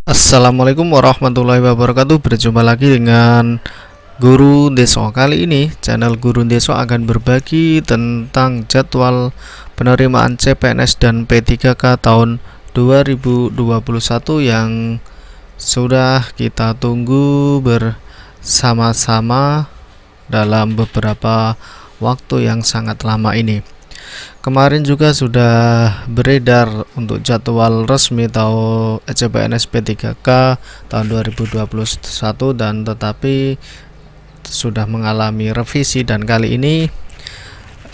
Assalamualaikum warahmatullahi wabarakatuh. Berjumpa lagi dengan Guru Deso. Kali ini channel Guru Deso akan berbagi tentang jadwal penerimaan CPNS dan P3K tahun 2021 yang sudah kita tunggu bersama-sama dalam beberapa waktu yang sangat lama ini. Kemarin juga sudah beredar untuk jadwal resmi atau CPNS P3K tahun 2021 dan tetapi sudah mengalami revisi, dan kali ini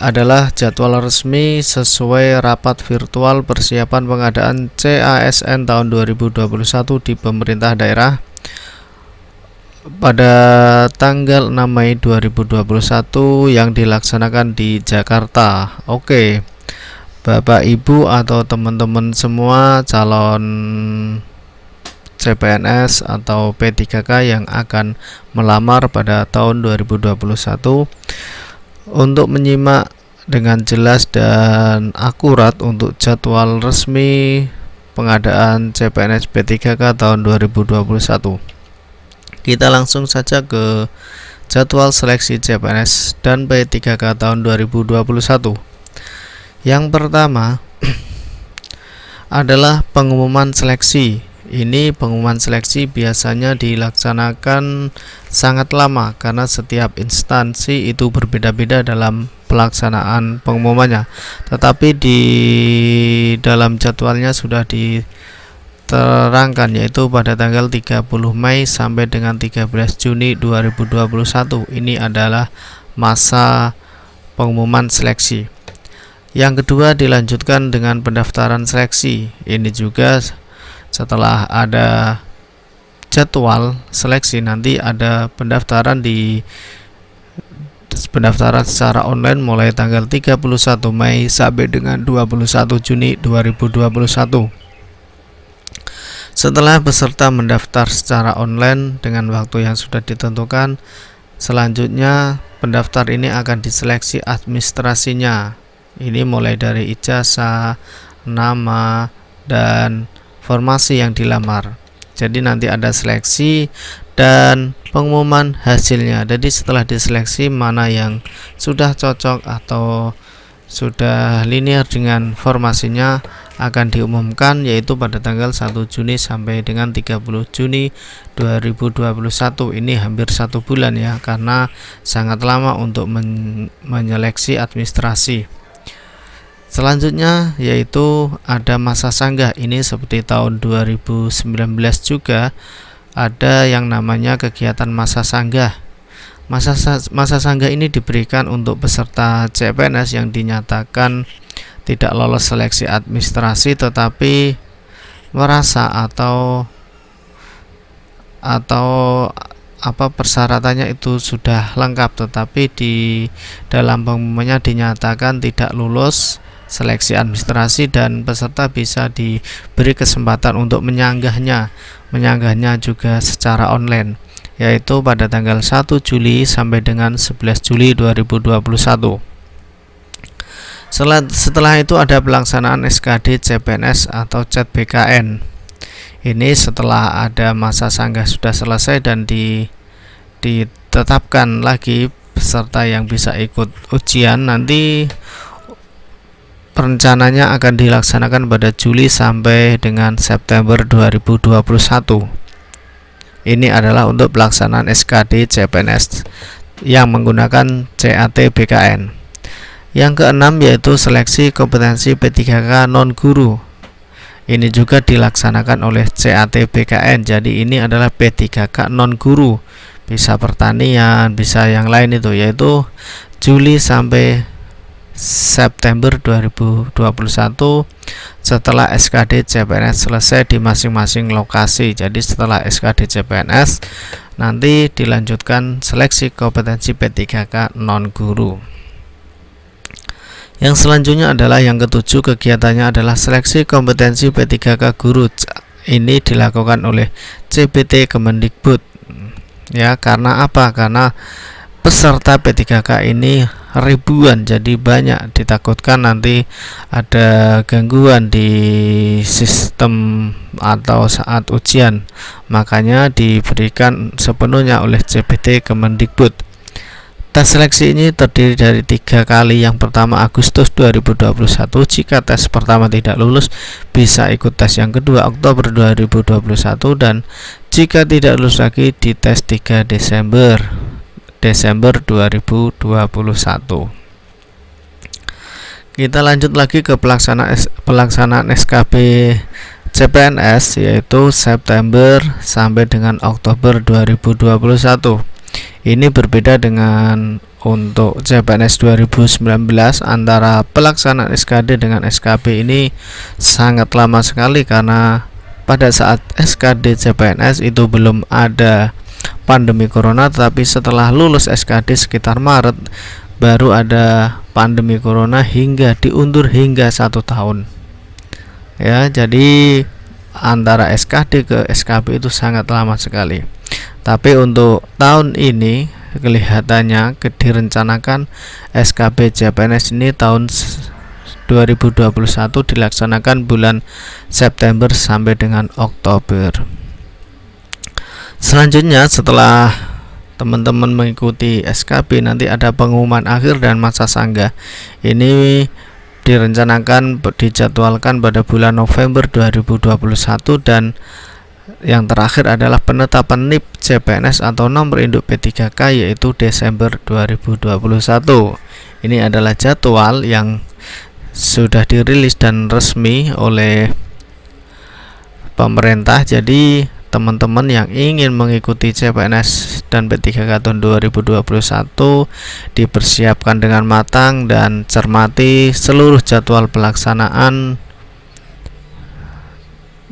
adalah jadwal resmi sesuai rapat virtual persiapan pengadaan CASN tahun 2021 di pemerintah daerah pada tanggal 6 Mei 2021 yang dilaksanakan di Jakarta. Oke, Bapak Ibu atau teman-teman semua calon CPNS atau P3K yang akan melamar pada tahun 2021, untuk menyimak dengan jelas dan akurat untuk jadwal resmi pengadaan CPNS P3K tahun 2021. Kita langsung saja ke jadwal seleksi CPNS dan P3K tahun 2021. Yang pertama adalah pengumuman seleksi. Ini pengumuman seleksi biasanya dilaksanakan sangat lama karena setiap instansi itu berbeda-beda dalam pelaksanaan pengumumannya. Tetapi di dalam jadwalnya sudah diterangkan, yaitu pada tanggal 30 Mei sampai dengan 13 Juni 2021. Ini adalah masa pengumuman seleksi. Yang kedua dilanjutkan dengan pendaftaran seleksi. Ini juga setelah ada jadwal seleksi nanti ada pendaftaran secara online mulai tanggal 31 Mei sampai dengan 21 Juni 2021. Setelah peserta mendaftar secara online dengan waktu yang sudah ditentukan, selanjutnya pendaftar ini akan diseleksi administrasinya. Ini mulai dari ijazah, nama, dan formasi yang dilamar. Jadi nanti ada seleksi dan pengumuman hasilnya. Jadi setelah diseleksi mana yang sudah cocok atau sudah linear dengan formasinya akan diumumkan, yaitu pada tanggal 1 Juni sampai dengan 30 Juni 2021. Ini hampir 1 bulan ya, karena sangat lama untuk menyeleksi administrasi. Selanjutnya yaitu ada masa sanggah. Ini seperti tahun 2019 juga ada yang namanya kegiatan masa sanggah. Masa sanggah ini diberikan untuk peserta CPNS yang dinyatakan tidak lolos seleksi administrasi tetapi merasa atau persyaratannya itu sudah lengkap, tetapi di dalam pengumumannya dinyatakan tidak lulus seleksi administrasi, dan peserta bisa diberi kesempatan untuk menyanggahnya juga secara online, yaitu pada tanggal 1 Juli sampai dengan 11 Juli 2021. Setelah itu ada pelaksanaan SKD CPNS atau CET BKN. Ini setelah ada masa sanggah sudah selesai dan ditetapkan lagi peserta yang bisa ikut ujian. Nanti rencananya akan dilaksanakan pada Juli sampai dengan September 2021. Ini adalah untuk pelaksanaan SKD CPNS yang menggunakan CAT BKN. Yang keenam yaitu seleksi kompetensi P3K non-guru. Ini juga dilaksanakan oleh CAT BKN. Jadi ini adalah P3K non-guru, bisa pertanian, bisa yang lain itu, yaitu Juli sampai September 2021 setelah SKD CPNS selesai di masing-masing lokasi. Jadi setelah SKD CPNS nanti dilanjutkan seleksi kompetensi P3K non-guru. Yang selanjutnya adalah yang ketujuh, kegiatannya adalah seleksi kompetensi P3K guru. Ini dilakukan oleh CBT Kemendikbud. Ya, karena apa? Karena peserta P3K ini ribuan, jadi banyak, ditakutkan nanti ada gangguan di sistem atau saat ujian, makanya diberikan sepenuhnya oleh CBT Kemendikbud. Tes seleksi ini terdiri dari 3 kali. Yang pertama Agustus 2021, jika tes pertama tidak lulus bisa ikut tes yang kedua Oktober 2021, dan jika tidak lulus lagi di tes 3 Desember 2021. Kita lanjut lagi ke pelaksanaan SKB CPNS, yaitu September sampai dengan Oktober 2021. Ini berbeda dengan untuk CPNS 2019. Antara pelaksanaan SKD dengan SKB ini sangat lama sekali, karena pada saat SKD CPNS itu belum ada pandemi corona, tetapi setelah lulus SKD sekitar Maret baru ada pandemi corona hingga diundur hingga 1 tahun. Ya, jadi antara SKD ke SKB itu sangat lama sekali. Tapi untuk tahun ini kelihatannya direncanakan SKB CPNS ini tahun 2021 dilaksanakan bulan September sampai dengan Oktober. Selanjutnya, setelah teman-teman mengikuti SKB, nanti ada pengumuman akhir dan masa sanggah. Ini direncanakan dijadwalkan pada bulan November 2021, dan yang terakhir adalah penetapan NIP CPNS atau nomor induk P3K, yaitu Desember 2021. Ini adalah jadwal yang sudah dirilis dan resmi oleh pemerintah. Jadi teman-teman yang ingin mengikuti CPNS dan P3K tahun 2021 dipersiapkan dengan matang dan cermati seluruh jadwal pelaksanaan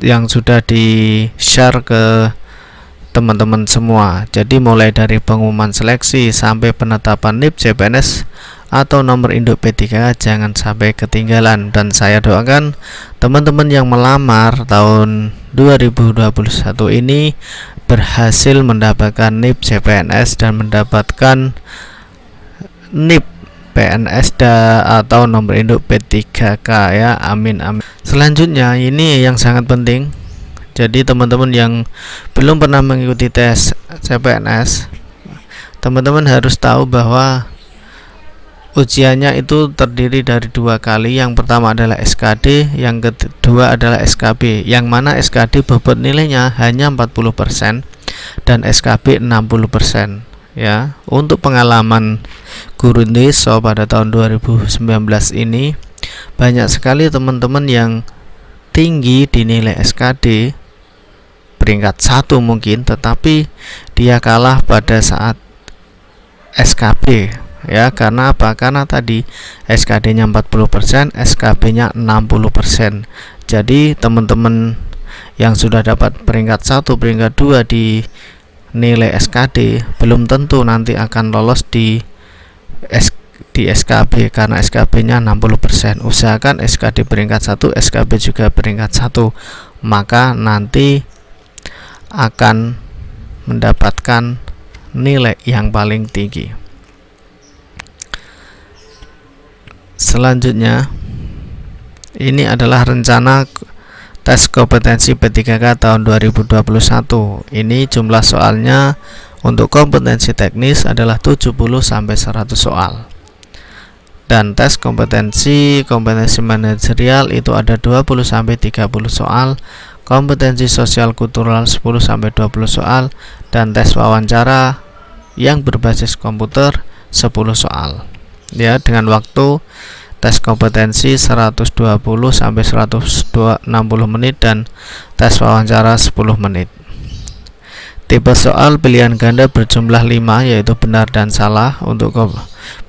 yang sudah di-share ke teman-teman semua. Jadi mulai dari pengumuman seleksi sampai penetapan NIP CPNS atau nomor induk P3K jangan sampai ketinggalan. Dan saya doakan teman-teman yang melamar tahun 2021 ini berhasil mendapatkan NIP CPNS dan mendapatkan NIP PNS atau nomor induk P3K ya. Amin amin. Selanjutnya ini yang sangat penting. Jadi teman-teman yang belum pernah mengikuti tes CPNS, teman-teman harus tahu bahwa ujiannya itu terdiri dari 2 kali. Yang pertama adalah SKD, yang kedua adalah SKB. Yang mana SKD bobot nilainya hanya 40% dan SKB 60%. Ya, untuk pengalaman guru Indonesia pada tahun 2019 ini banyak sekali teman-teman yang tinggi di nilai SKD, peringkat 1 mungkin, tetapi dia kalah pada saat SKB. Ya, karena apa? Karena tadi SKD-nya 40%, SKB-nya 60%. Jadi teman-teman yang sudah dapat peringkat 1, peringkat 2 di nilai SKD belum tentu nanti akan lolos di SKB, karena SKB-nya 60%. Usahakan SKD peringkat 1, SKB juga peringkat 1, maka nanti akan mendapatkan nilai yang paling tinggi. Selanjutnya, ini adalah rencana tes kompetensi P3K tahun 2021. Ini jumlah soalnya untuk kompetensi teknis adalah 70 sampai 100 soal. Dan tes kompetensi manajerial itu ada 20 sampai 30 soal, kompetensi sosial kultural 10 sampai 20 soal, dan tes wawancara yang berbasis komputer 10 soal. Ya, dengan waktu tes kompetensi 120 sampai 160 menit dan tes wawancara 10 menit. Tipe soal pilihan ganda berjumlah 5, yaitu benar dan salah. Untuk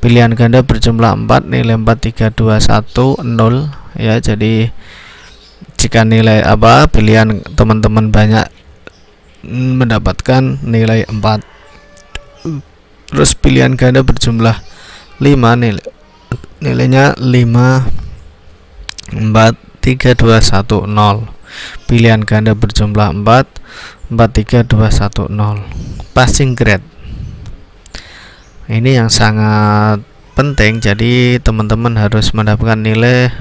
pilihan ganda berjumlah 4, nilai 4, 3, 2, 1, 0 ya. Jadi jika nilai pilihan teman-teman banyak mendapatkan nilai 4. Terus pilihan ganda berjumlah 5, nilainya 5, 4, 3, 2, 1, 0. Pilihan ganda berjumlah 4, 4, 3, 2, 1, 0. Passing grade. Ini yang sangat penting, jadi teman-teman harus mendapatkan nilai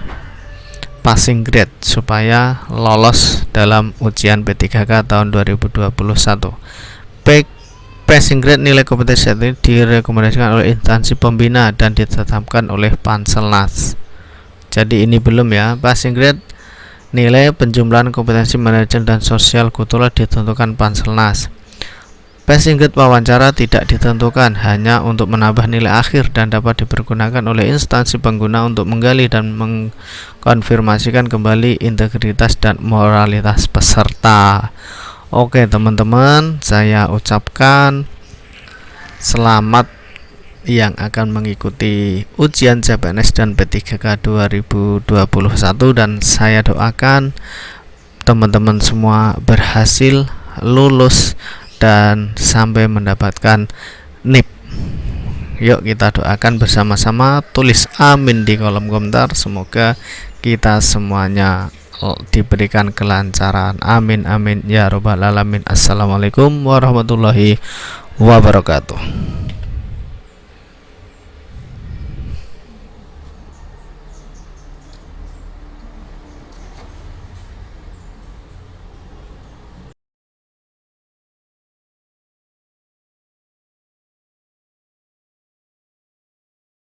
passing grade supaya lolos dalam ujian P3K tahun 2021. Passing grade nilai kompetensi ini direkomendasikan oleh instansi pembina dan ditetapkan oleh Panselnas. Jadi ini belum ya. Passing grade nilai penjumlahan kompetensi manajemen dan sosial kultural ditentukan Panselnas. Passing grade wawancara tidak ditentukan, hanya untuk menambah nilai akhir dan dapat dipergunakan oleh instansi pengguna untuk menggali dan mengkonfirmasikan kembali integritas dan moralitas peserta. Oke teman-teman, saya ucapkan selamat yang akan mengikuti ujian CPNS dan P3K 2021, dan saya doakan teman-teman semua berhasil lulus dan sampai mendapatkan NIP. Yuk kita doakan bersama-sama, tulis amin di kolom komentar. Semoga kita semuanya diberikan kelancaran. Amin amin ya robbal alamin. Assalamualaikum warahmatullahi wabarakatuh.